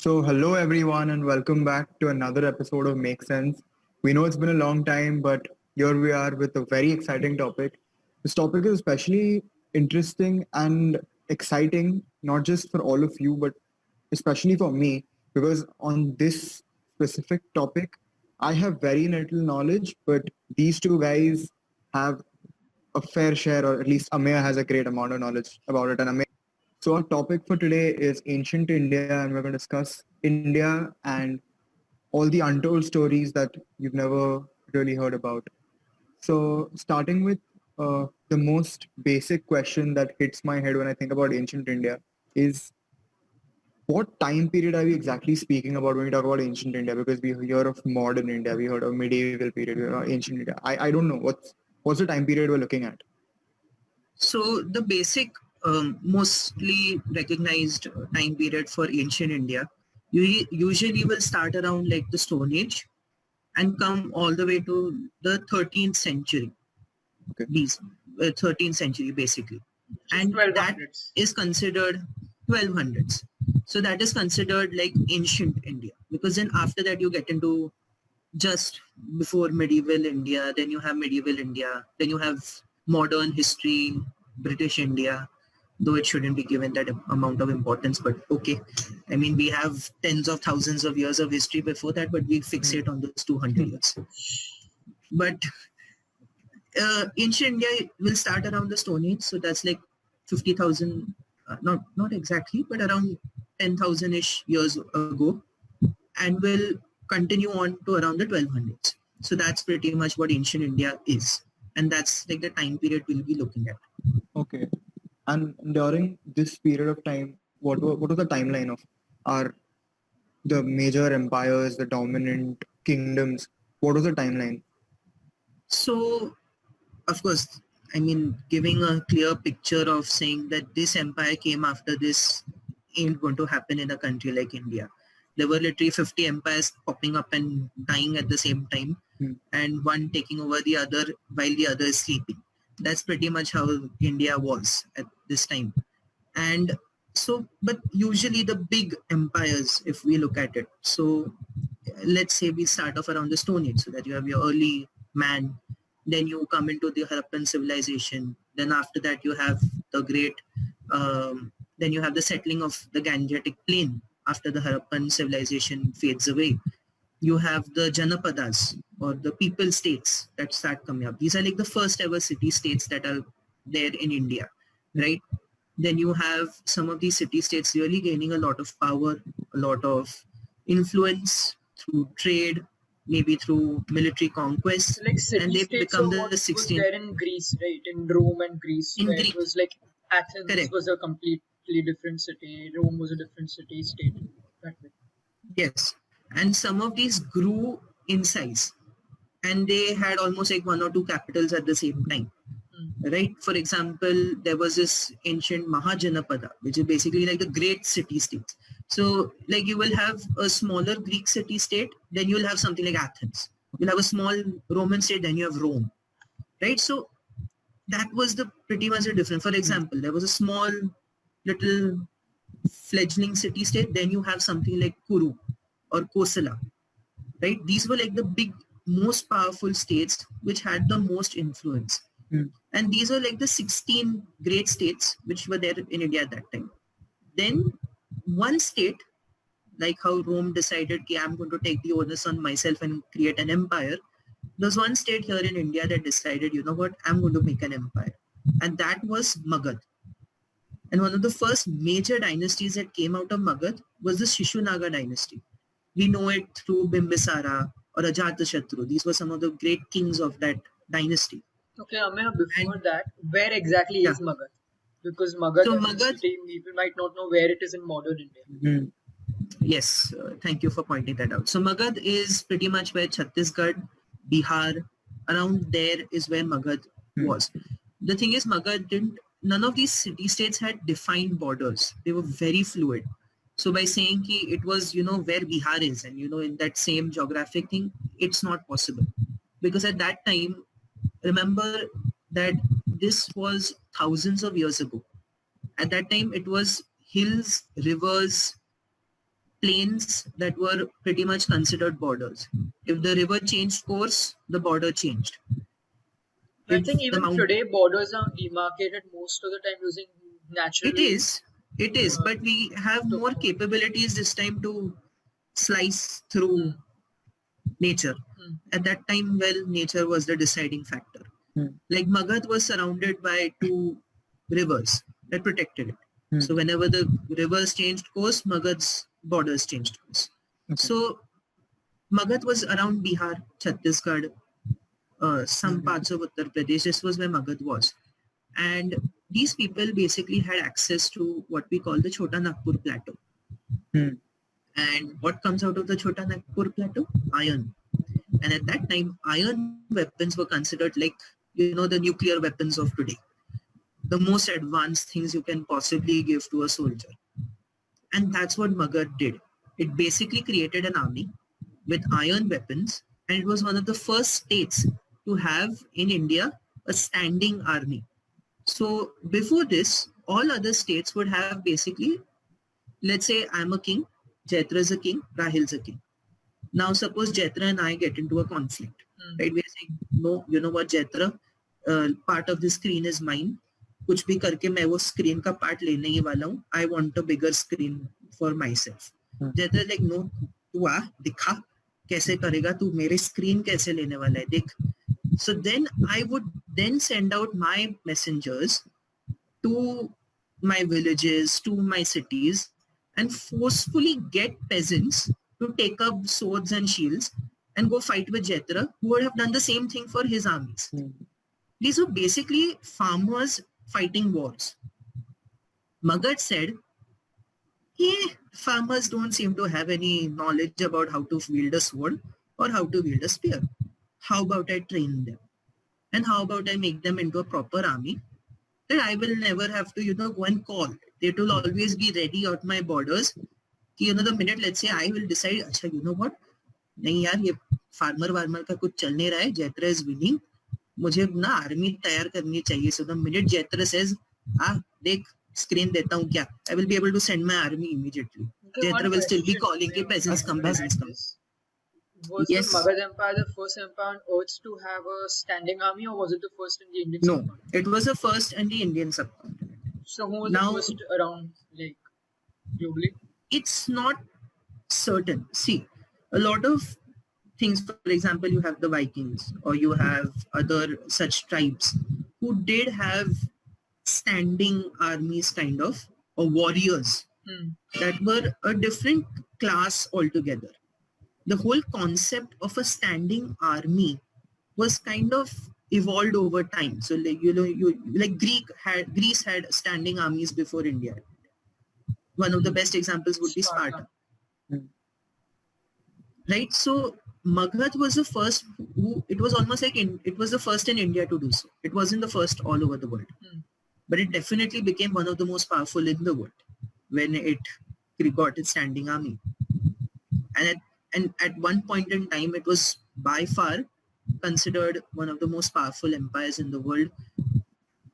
So, hello everyone, and welcome back to another episode of Make Sense. We know it's been a long time, but here we are with a very exciting topic. This topic is especially interesting and exciting, not just for all of you, but especially for me, because on this specific topic, I have very little knowledge, but these two guys have a fair share, or at least Ameya has a great amount of knowledge about it. And so our topic for today is ancient India, and we're going to discuss India and all the untold stories that you've never really heard about. So starting with the most basic question that hits my head when I think about ancient India is what time period are we exactly speaking about when we talk about ancient India? Because we hear of modern India, we heard of medieval period, we heard of ancient India. I don't know what's the time period we're looking at. So the basic, mostly recognized time period for ancient India usually will start around like the Stone Age and come all the way to the 13th century. Okay. These 13th century basically, Which is and that 1200s. is considered 1200s. So that is considered like ancient India, because then after that you get into just before medieval India, then you have medieval India, then you have modern history, British India, though it shouldn't be given that amount of importance, but okay. I mean, we have tens of thousands of years of history before that, but we fixate on those 200 years. But ancient India will start around the Stone Age, so that's like 50,000, not exactly, but around 10,000-ish years ago, and will continue on to around the 1200s. So that's pretty much what ancient India is. And that's like the time period we'll be looking at. Okay. And during this period of time, what was the timeline of our the major empires, the dominant kingdoms? What was the timeline? So, of course, I mean, giving a clear picture of saying that this empire came after this ain't going to happen in a country like India. There were literally 50 empires popping up and dying at the same time, Hmm. and one taking over the other while the other is sleeping. That's pretty much how India was at this time. And so, but usually the big empires, if we look at it, so let's say we start off around the Stone Age, so that you have your early man, then you come into the Harappan civilization, then after that you have the great, then you have the settling of the Gangetic Plain after the Harappan civilization fades away. You have the Janapadas, or the people states, that start coming up. These are like the first ever city states that are there in India, right? Then you have some of these city states really gaining a lot of power, a lot of influence through trade, maybe through military conquest, So like and they city-states become of the what was 16th there in Greece, right? In Rome and Greece, in where it Greek. was like Athens Correct. was a completely different city, Rome was a different city-state. That way. Yes. And some of these grew in size, and they had almost like one or two capitals at the same time. Hmm. Right? For example, there was this ancient Mahajanapada, which is basically like the great city-states. So like you will have a smaller Greek city-state, then you'll have something like Athens. You'll have a small Roman state, then you have Rome. Right? So that was the pretty much the difference. For example, there was a small little fledgling city-state, then you have something like Kuru or Kosala. Right? These were like the big, most powerful states which had the most influence. Hmm. And these are like the 16 great states which were there in India at that time. Then one state, like how Rome decided, कि I'm going to take the onus on myself and create an empire. There's one state here in India that decided, you know what, I'm going to make an empire. And that was Magad. And one of the first major dynasties that came out of Magad was the Shishunaga dynasty. We know it through Bimbisara or Ajatashatru. These were some of the great kings of that dynasty. Okay, Ameya, before And that, where exactly yeah, is Magad? Because Magad so as a Magad, city, people might not know where it is in modern India. Hmm. yes, thank you for pointing that out. So Magad is pretty much where Chhattisgarh, Bihar, around there is where Magad Hmm. was. The thing is, Magad didn't, none of these city-states had defined borders. They were very fluid. So by saying ki it was, where Bihar is and, in that same geographic thing, it's not possible. Because at that time, remember that this was thousands of years ago. At that time, it was hills, rivers, plains that were pretty much considered borders. If the river changed course, the border changed. I think If the even mountain, today borders are demarcated most of the time using natural it is, uh, but we have more topography. capabilities this time to slice through Hmm. nature. Hmm. At that time, well, nature was the deciding factor. Hmm. Like Magad was surrounded by two rivers that protected it. Hmm. So whenever the rivers changed course, Magad's borders changed course. Okay. So Magad was around Bihar, Chhattisgarh, some parts of Uttar Pradesh. This was where Magad was. And these people basically had access to what we call the Chota Nagpur Plateau. Hmm. And what comes out of the Chota Nagpur Plateau? Iron. And at that time, iron weapons were considered like, the nuclear weapons of today. The most advanced things you can possibly give to a soldier. And that's what Magad did. It basically created an army with iron weapons, and it was one of the first states to have in India a standing army. So before this, all other states would have basically, let's say I'm a king, Jaitra is a king, Rahil's a king. Now suppose Jaitra and I get into a conflict, right? We are saying, no, you know what, Jaitra, part of the screen is mine. कुछ भी करके मैं वो screen का part लेने ही वाला हूँ. I want a bigger screen for myself. Jaitra like, no, तू आ, दिखा कैसे करेगा, तू मेरे स्क्रीन कैसे लेने वाला है, देख. So then I would then send out my messengers to my villages, to my cities, and forcefully get peasants to take up swords and shields and go fight with Jethro, who would have done the same thing for his armies. These were basically farmers fighting wars. Magad said, farmers don't seem to have any knowledge about how to wield a sword or how to wield a spear. How about I train them? And how about I make them into a proper army that I will never have to, go and call. They will always be ready at my borders. The minute, let's say, I will decide, Acha, you know what? नहीं यार, ये farmer warmer का कुछ चल नहीं रहा है. Jethro is winning. मुझे ना आर्मी तैयार करनी चाहिए. So the minute Jethro says, देख screen देता हूँ क्या? I will be able to send my army immediately. Okay, Jethro one will still be question. calling के peasants come, peasants come. Was Yes. the Magad Empire the first empire on earth to have a standing army, or was it the first in the Indian No, subcontinent? it was the first in the Indian subcontinent. So who was Now- the first around, like, globally? It's not certain. See, a lot of things, for example, you have the Vikings or you have other such tribes who did have standing armies kind of, or warriors that were a different class altogether. The whole concept of a standing army was kind of evolved over time. So like, like Greece had standing armies before India. One of the best examples would be Sparta. Right? So Magad was the first who, it was almost like it was the first in India to do so. It wasn't the first all over the world. But it definitely became one of the most powerful in the world when it got its standing army. And at one point in time, it was by far considered one of the most powerful empires in the world,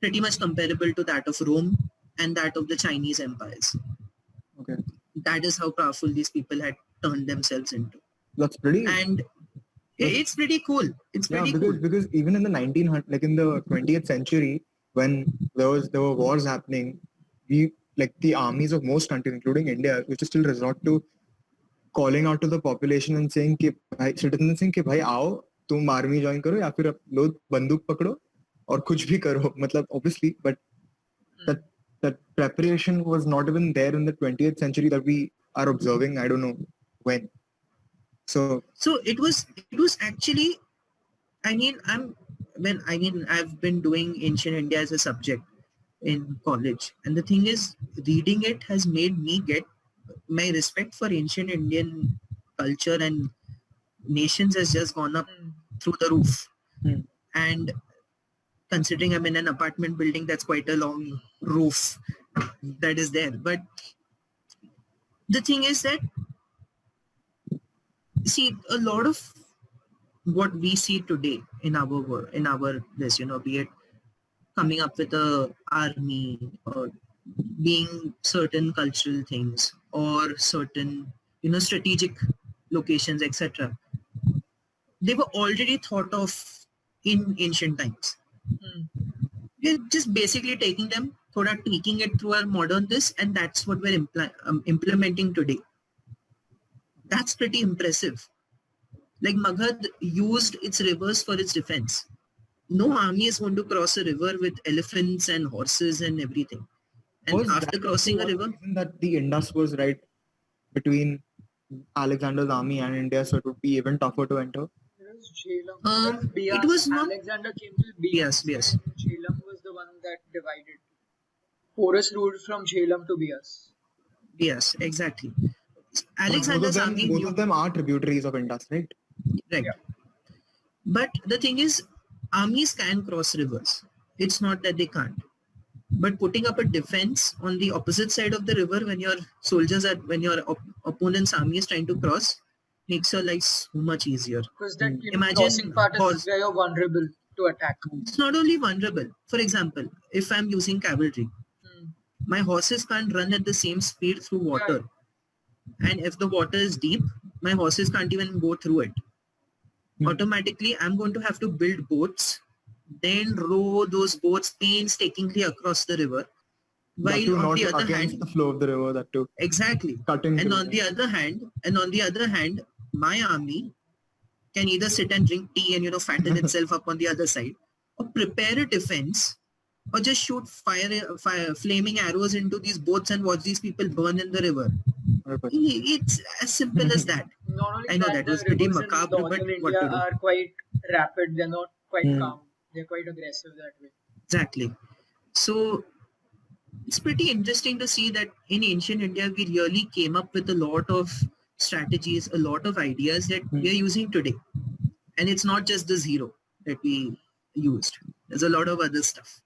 pretty much comparable to that of Rome and that of the Chinese empires. Okay. That is how powerful these people had turned themselves into. That's pretty. And it's pretty cool. It's pretty cool. Because even in the 1900s, like in the 20th century, when there were wars happening, the armies of most countries, including India, used to still resort to calling out to the population and saying कि citizens saying कि भाई आओ तुम army join करो या फिर लो बंदूक पकड़ो और कुछ भी करो. मतलब obviously, but that preparation was not even there in the 20th century that we are observing. I don't know when. So it was actually, I've been doing ancient India as a subject in college, and the thing is, reading it has made me get my respect for ancient Indian culture and nations has just gone up through the roof. And considering I'm in an apartment building, that's quite a long roof that is there. But the thing is that, see, a lot of what we see today in our world, in our this, be it coming up with a army or being certain cultural things or certain strategic locations, etc. They were already thought of in ancient times. Hmm. We're just basically taking them, tweaking it through our modern this, and that's what we're implementing today. That's pretty impressive. Like Magadh used its rivers for its defense. No army is going to cross a river with elephants and horses and everything. And Was after that crossing a also one river, reason that the Indus was right between Alexander's army and India, so it would be even tougher to enter? It was Jhelum. it Bias. was not. Alexander came to Bias, Bias. and Jhelum was the one that divided. Porus ruled from Jhelum to Bias. Yes, exactly. But Alexander's army both knew, of them are tributaries of Indus, right? right. Yeah. But the thing is, armies can cross rivers. It's not that they can't. But putting up a defense on the opposite side of the river when your when your opponent's army is trying to cross, makes your life so much easier. Because that Imagine crossing part horse- is where you're vulnerable to attack. It's not only vulnerable. For example, if I'm using cavalry, Hmm. my horses can't run at the same speed through water. And if the water is deep, my horses can't even go through it. Automatically, I'm going to have to build boats, then row those boats painstakingly across the river. That too, While on not the other against hand, the flow of the river, that too. exactly. Cutting And through. on the other hand, my army can either sit and drink tea and fatten itself up on the other side, or prepare a defense, or just shoot fire flaming arrows into these boats and watch these people burn in the river. It's as simple as that. Not only I know that the was pretty rivers in macabre, but northern what India to do? are quite rapid. They're not quite Hmm. calm. They're quite aggressive that way. Exactly. So it's pretty interesting to see that in ancient India, we really came up with a lot of strategies, a lot of ideas that we are using today. And it's not just the zero that we used. There's a lot of other stuff.